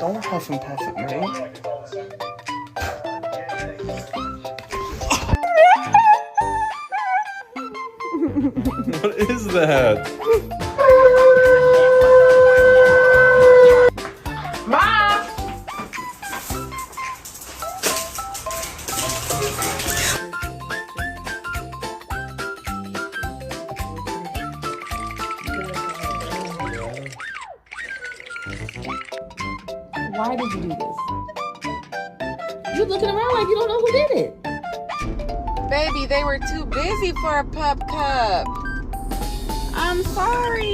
Don't huff and puff at me. What is that? Mom! Why did you do this? You looking around like you don't know who did it. Baby, they were too busy for a pup cup. I'm sorry.